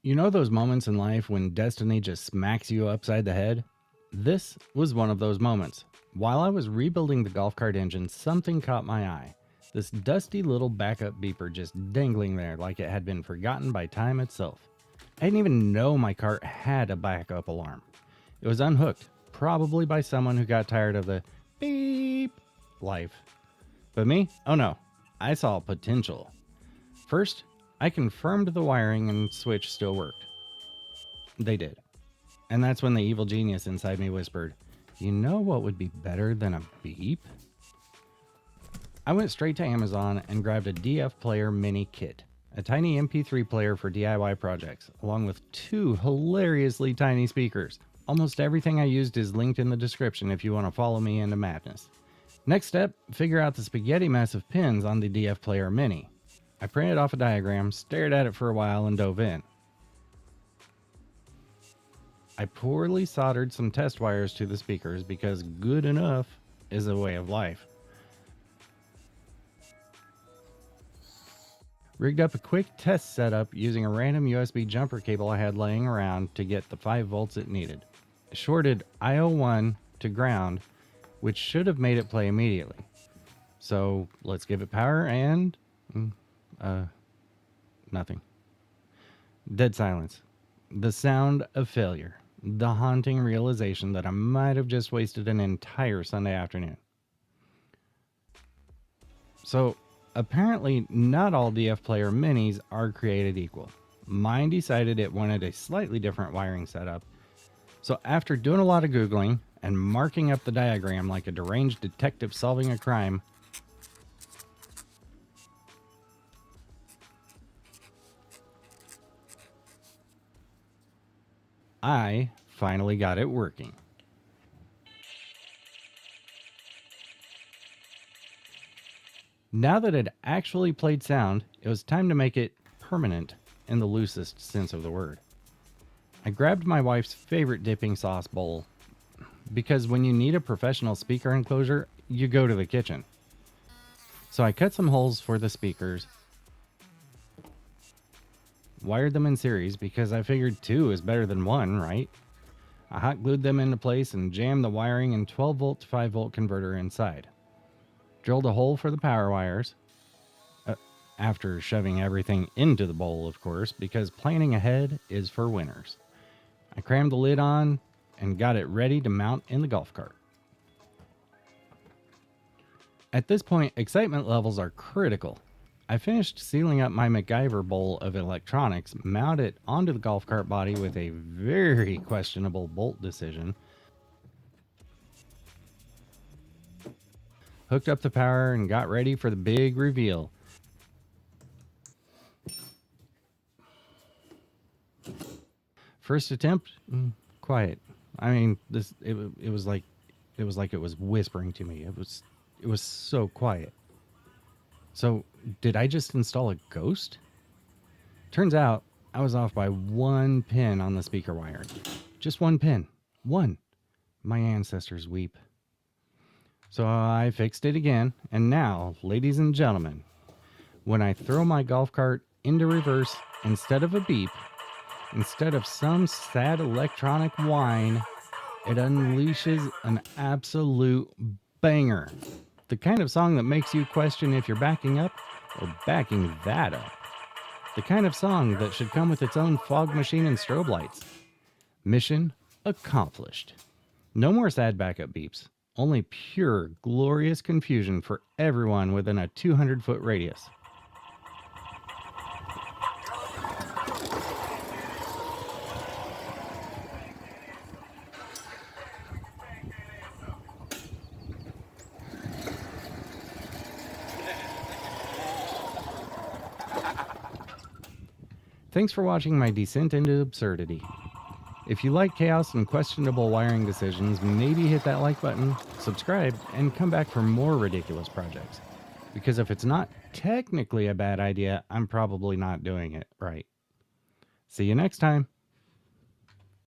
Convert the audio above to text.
You know those moments in life when destiny just smacks you upside the head? This was one of those moments. While I was rebuilding the golf cart engine, something caught my eye. This dusty little backup beeper just dangling there like it had been forgotten by time itself. I didn't even know my cart had a backup alarm. It was unhooked, probably by someone who got tired of the beep life. But me? Oh no. I saw potential. First, I confirmed the wiring and switch still worked. They did. And that's when the evil genius inside me whispered, "You know what would be better than a beep?" I went straight to Amazon and grabbed a DFPlayer Mini kit, a tiny MP3 player for DIY projects, along with two hilariously tiny speakers. Almost everything I used is linked in the description if you want to follow me into madness. Next step, figure out the spaghetti mess of pins on the DFPlayer Mini. I printed off a diagram, stared at it for a while, and dove in. I poorly soldered some test wires to the speakers because good enough is a way of life. Rigged up a quick test setup using a random USB jumper cable I had laying around to get the 5 volts it needed. Shorted IO1 to ground, which should have made it play immediately. So let's give it power and nothing. Dead silence. The sound of failure. The haunting realization that I might have just wasted an entire Sunday afternoon. So apparently not all DFPlayer Minis are created equal. Mine decided it wanted a slightly different wiring setup. So after doing a lot of Googling and marking up the diagram like a deranged detective solving a crime, I finally got it working. Now that it actually played sound, it was time to make it permanent in the loosest sense of the word. I grabbed my wife's favorite dipping sauce bowl because when you need a professional speaker enclosure, you go to the kitchen. So I cut some holes for the speakers, wired them in series because I figured 2 is better than 1, right? I hot glued them into place and jammed the wiring and 12 volt to 5 volt converter inside. Drilled a hole for the power wires, after shoving everything into the bowl, of course, because planning ahead is for winners. I crammed the lid on and got it ready to mount in the golf cart. At this point, excitement levels are critical. I finished sealing up my MacGyver bowl of electronics, mounted it onto the golf cart body with a very questionable bolt decision, hooked up the power, and got ready for the big reveal. First attempt, quiet. I mean, it was like it was whispering to me. It was so quiet. So, did I just install a ghost? Turns out I was off by 1 pin on the speaker wiring. Just 1 pin. 1. My ancestors weep. So I fixed it again, and now, ladies and gentlemen, when I throw my golf cart into reverse, instead of a beep, instead of some sad electronic whine, it unleashes an absolute banger. The kind of song that makes you question if you're backing up or backing that up. The kind of song that should come with its own fog machine and strobe lights. Mission accomplished. No more sad backup beeps. Only pure, glorious confusion for everyone within a 200-foot radius. Thanks for watching my descent into absurdity. If you like chaos and questionable wiring decisions, maybe hit that like button, subscribe, and come back for more ridiculous projects. Because if it's not technically a bad idea, I'm probably not doing it right. See you next time.